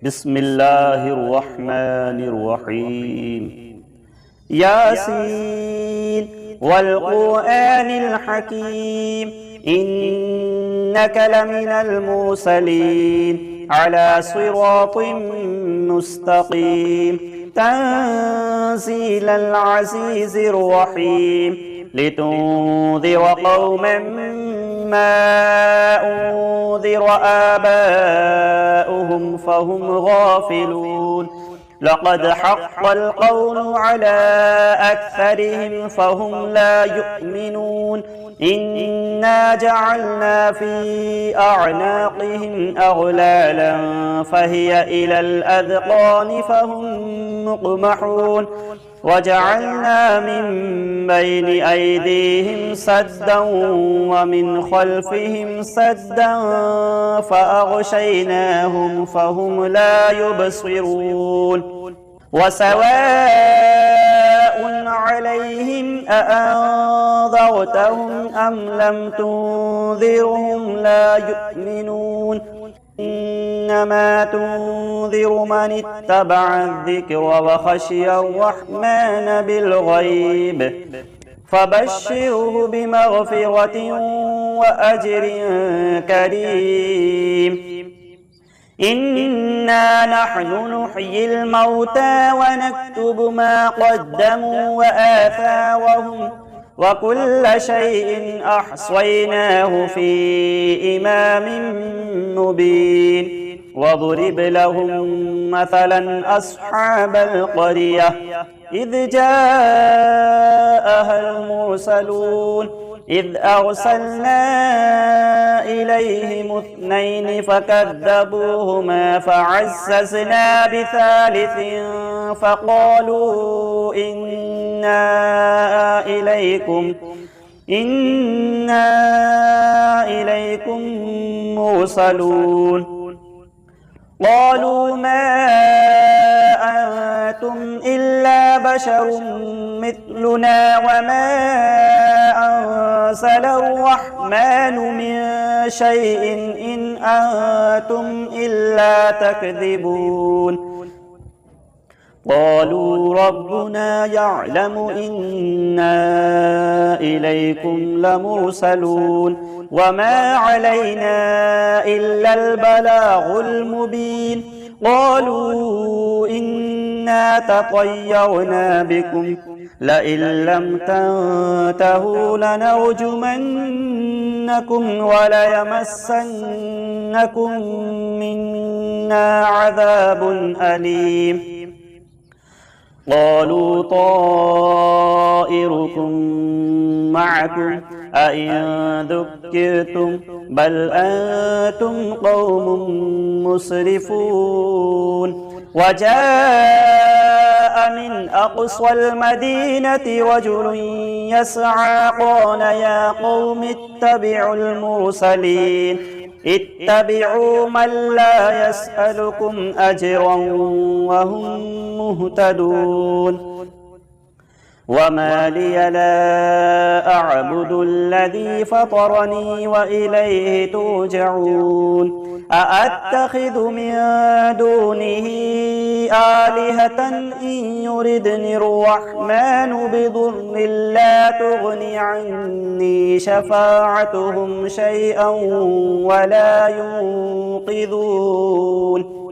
بسم الله الرحمن الرحيم. ياسين والقرآن الحكيم إنك لمن المرسلين على صراط مستقيم تنزيل العزيز الرحيم لتنذر قوما ما أنذر آباؤهم فهم غافلون لقد حق القول على أكثرهم فهم لا يؤمنون إنا جعلنا في أعناقهم أغلالا فهي إلى الأذقان فهم مقمحون وجعلنا من بين أيديهم سدا ومن خلفهم سدا فأغشيناهم فهم لا يبصرون وسواء عليهم أأنذرتهم أم لم تنذرهم لا يؤمنون إنما تنذر من اتبع الذكر وخشي الرحمن بالغيب فبشره بمغفرة وأجر كريم. إنا نحن نحيي الموتى ونكتب ما قدموا وآثارهم وكل شيء أحصيناه في إمام مبين واضرب لهم مثلا أصحاب القرية إذ جاءها المرسلون إذ أرسلنا إليهم اثنين فكذبوهما فعززنا بثالث فقالوا إنا إليكم مرسلون قالوا ما أنتم إلا بشر مثلنا وما أنزل الرحمن من شيء إن أنتم إلا تكذبون قالوا ربنا يعلم إنا إليكم لمرسلون وما علينا إلا البلاغ المبين قالوا إنا تطيرنا بكم لئن لم تنتهوا لنرجمنكم وليمسنكم منا عذاب أليم قالوا طائركم معكم أئن ذكرتم بل أنتم قوم مسرفون وجاء من أقصى المدينة رجل يسعى قال يا قوم اتبعوا المرسلين اتبعوا من لا يسألكم أجرا وهم مهتدون وما لي لا أعبد الذي فطرني وإليه ترجعون أأتخذ من دونه آلهة إن يردني الرحمن بضر لا تغني عني شفاعتهم شيئا ولا ينقذون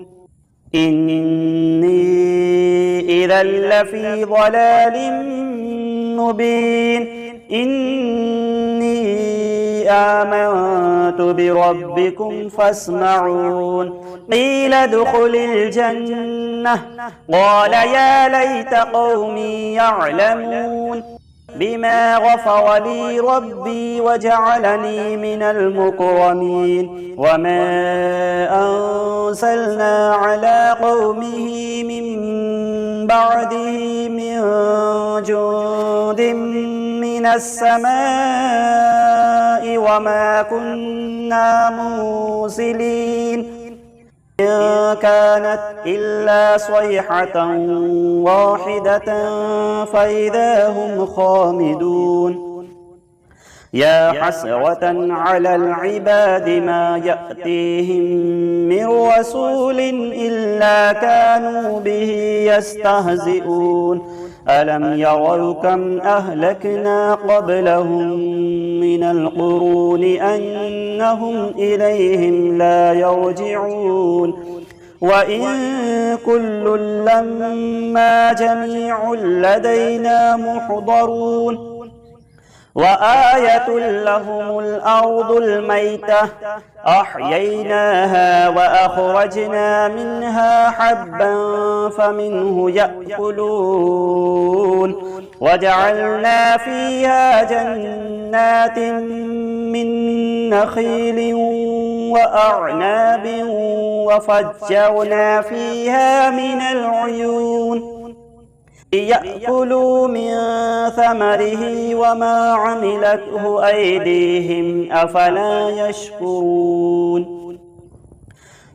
إني إذا لفي ضلال مبين إني آمنت بربكم فاسمعون قيل ادخل الجنة قال يا ليت قومي يعلمون بما غفر لي ربي وجعلني من المكرمين وما أنزلنا على قومه من بعده من جند من السماء وما كنا منزلين إن كانت إلا صيحة واحدة فإذا هم خامدون يا حسرة على العباد ما يأتيهم من رسول إلا كانوا به يستهزئون ألم يروا كم أهلكنا قبلهم من القرون أنهم إليهم لا يرجعون وإن كل لما جميع لدينا محضرون وآية لهم الأرض الميتة أحييناها وأخرجنا منها حبا فمنه يأكلون وجعلنا فيها جنات من نخيل وأعناب وفجرنا فيها من العيون ليأكلوا من ثمره وما عملته أيديهم أفلا يشكرون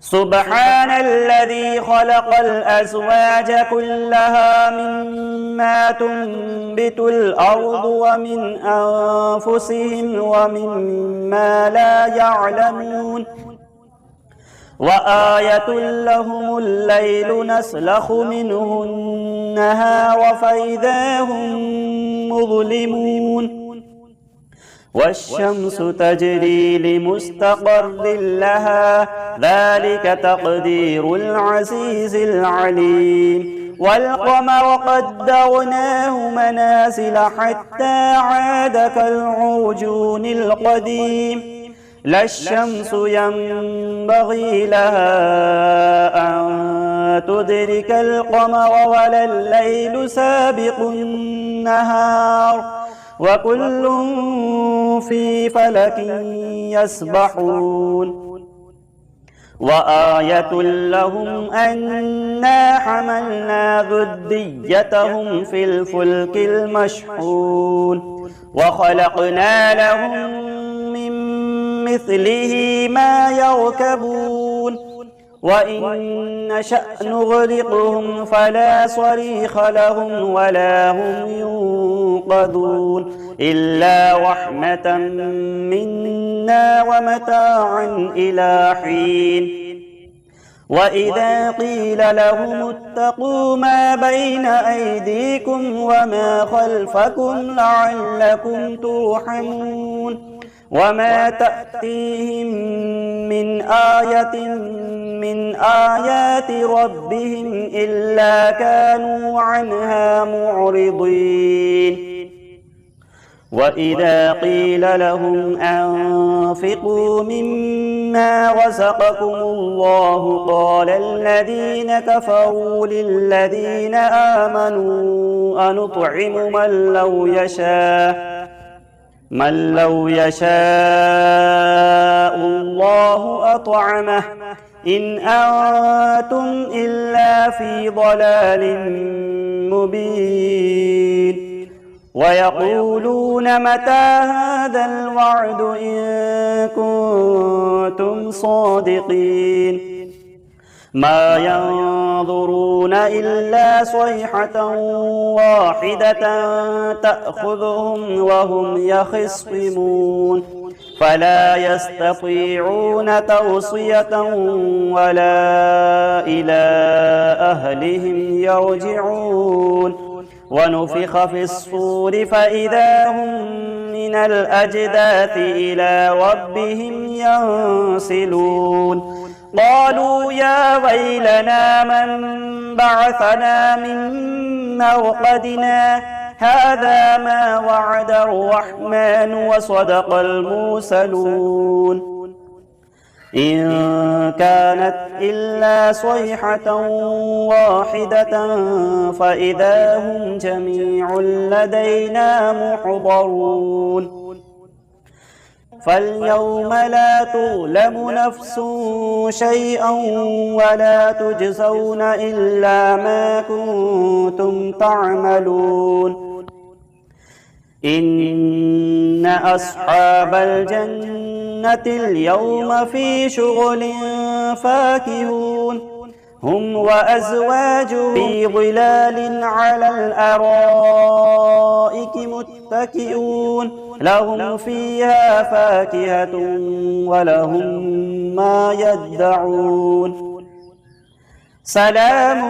سبحان الذي خلق الأزواج كلها مما تنبت الأرض ومن أنفسهم ومما لا يعلمون وآية لهم الليل نسلخ منه النهار فإذا هم مظلمون والشمس تجري لمستقر لها ذلك تقدير العزيز العليم والقمر قدرناه منازل حتى عاد كالعرجون القديم لا الشمس ينبغي لها أن تدرك القمر ولا الليل سابق النهار وكل في فلك يسبحون وآية لهم أنا حملنا ذريتهم في الفلك المشحون وخلقنا لهم من مثله ما يركبون وإن نشأ نغرقهم فلا صريخ لهم ولا هم ينقذون إلا رحمة منا ومتاعا إلى حين وإذا قيل لهم اتقوا ما بين أيديكم وما خلفكم لعلكم ترحمون وما تأتيهم من آية من آيات ربهم إلا كانوا عنها معرضين وإذا قيل لهم أنفقوا مما رزقكم الله قال الذين كفروا للذين آمنوا أنطعم من لو يشاء الله أطعمه إن أنتم إلا في ضلال مبين ويقولون متى هذا الوعد إن كنتم صادقين ما ينظرون إلا صيحة واحدة تأخذهم وهم يخصمون فلا يستطيعون توصية ولا إلى أهلهم يرجعون ونفخ في الصور فإذا هم من الأجداث إلى ربهم ينسلون قالوا يا ويلنا من بعثنا من مرقدنا هذا ما وعد الرحمن وصدق المرسلون إن كانت إلا صيحة واحدة فإذا هم جميع لدينا محضرون فاليوم لا تظلم نفس شيئا ولا تجزون إلا ما كنتم تعملون إن أصحاب الجنة اليوم في شغل فاكهون هم وأزواجهم في ظلال على الأرائك متكئون لهم فيها فاكهة ولهم ما يدعون سلام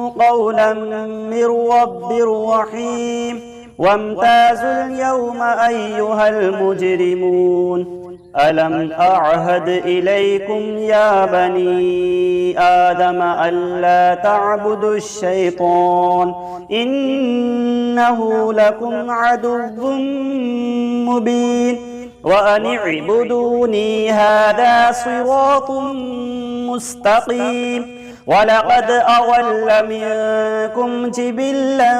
قولا من رب رحيم وامتازوا اليوم أيها المجرمون ألم أعهد إليكم يا بني آدم ألا تعبدوا الشيطان إنه لكم عدو مبين وأن اعبدوني هذا صراط مستقيم ولقد أضل منكم جبلا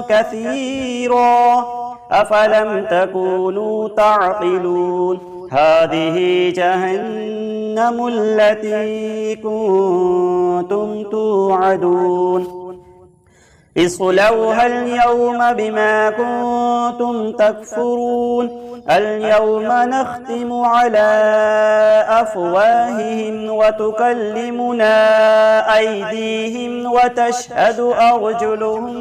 كثيرا أفلم تكونوا تعقلون هذه جهنم التي كنتم توعدون اصلوها اليوم بما كنتم تكفرون اليوم نختم على أفواههم وتكلمنا أيديهم وتشهد أرجلهم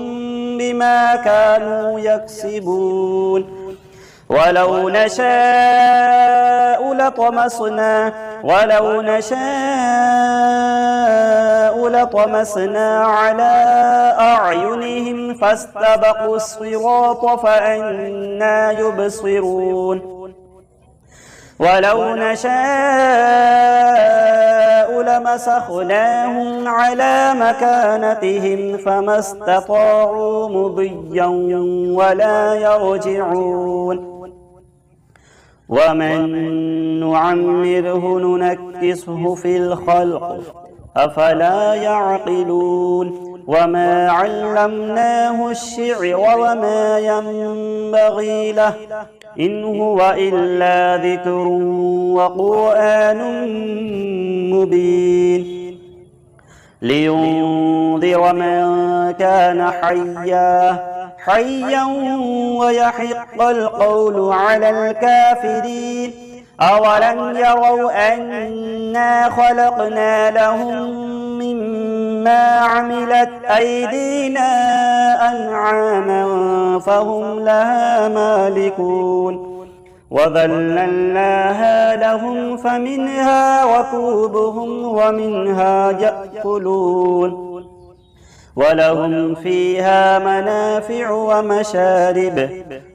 بما كانوا يكسبون ولو نشاء لطمسنا على أعينهم فاستبقوا الصراط فأنى يبصرون ولو نشاء لمسخناهم على مكانتهم فما استطاعوا مضيا ولا يرجعون ومن نعمره ننكسه في الخلق أفلا يعقلون وما علمناه الشعر وما ينبغي له إن هو إلا ذكر وقرآن مبين لينذر من كان حيا ويحق القول على الكافرين أولم يروا أنا خلقنا لهم مما عملت أيدينا أنعاما فهم لها مالكون وذللناها لهم فمنها ركوبهم ومنها يأكلون ولهم فيها منافع ومشارب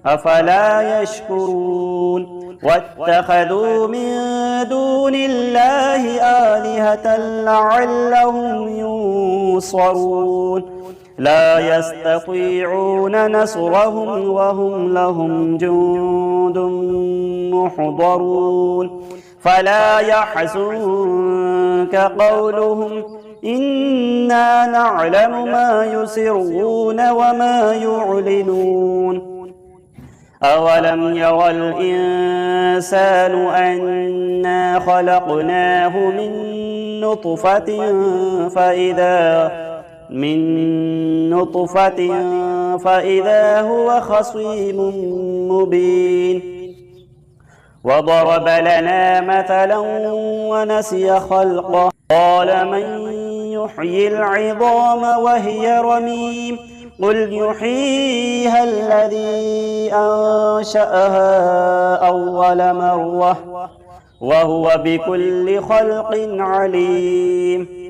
أفلا يشكرون واتخذوا من دون الله آلهة لعلهم ينصرون لا يستطيعون نصرهم وهم لهم جند محضرون فلا يحزنك قولهم إنا نعلم ما يسرون وما يعلنون أولم يرى الإنسان أنا خلقناه من نطفة فإذا هو خصيم مبين وضرب لنا مثلا ونسي خلقه قال من يحيي العظام وهي رميم قل يحييها الذي أنشأها أول مرة وهو بكل خلق عليم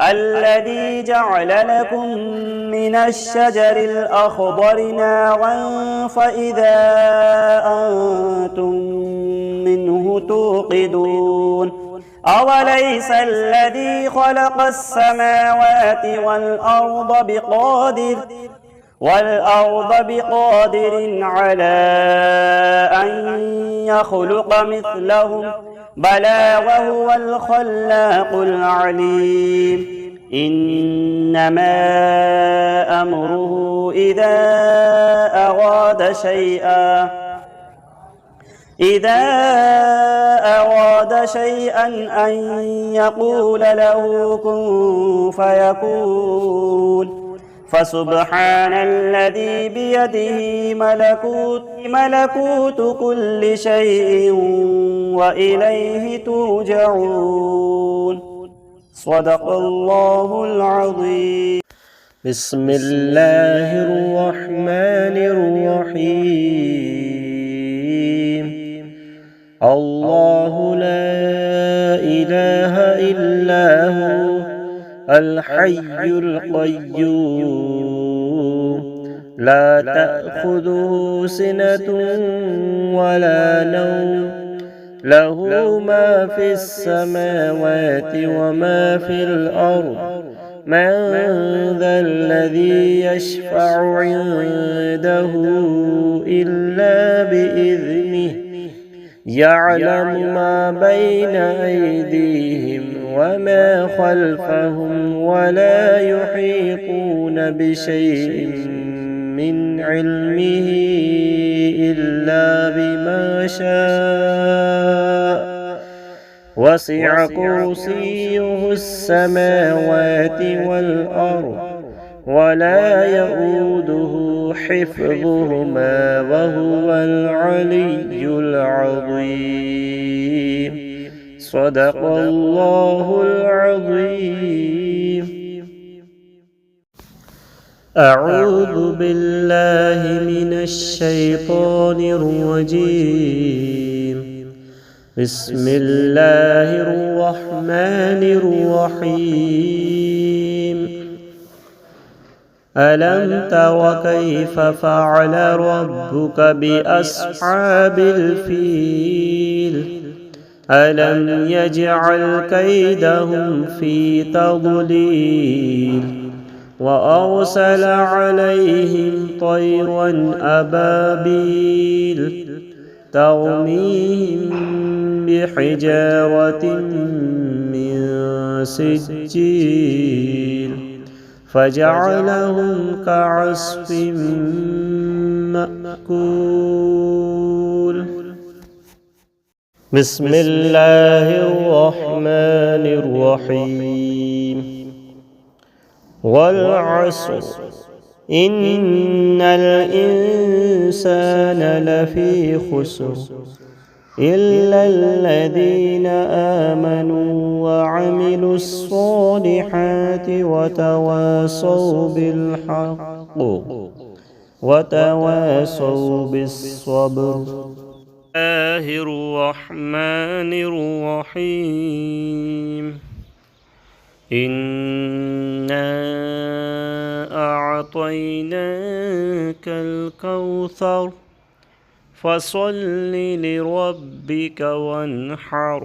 الذي جعل لكم من الشجر الأخضر نارا فإذا أنتم منه توقدون أوليس الذي خلق السماوات والأرض بقادر على أن يخلق مثلهم بلى وهو الخلاق العليم إنما أمره إذا أراد شيئا أن يقول له كن فيكون فسبحان الذي بيده ملكوت كل شيء وإليه ترجعون صدق الله العظيم. بسم الله الرحمن الرحيم. الله لا إله إلا هو الحي القيوم لا تأخذه سنة ولا نوم له ما في السماوات وما في الأرض من ذا الذي يشفع عنده إلا بإذنه يعلم ما بين أيديهم وما خلفهم ولا يحيطون بشيء من علمه إلا بما شاء وسع كرسيه السماوات والأرض ولا يؤوده حفظهما وهو العلي العظيم. صدق الله العظيم. أعوذ بالله من الشيطان الرجيم. بسم الله الرحمن الرحيم. ألم تر كيف فعل ربك بأصحاب الفيل ألم يجعل كيدهم في تضليل وأرسل عليهم طيرا أبابيل ترميهم بحجارة من سجيل فجعلهم كعصف مأكول. بسم الله الرحمن الرحيم. والعصر إن الإنسان لفي خسر إلا الذين آمنوا وعملوا الصالحات وتواصوا بالحق وتواصوا بالصبر. الله الرحمن الرحيم. إنا أعطيناك الكوثر فصل لربك وانحر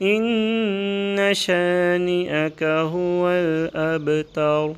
إن شانئك هو الأبتر.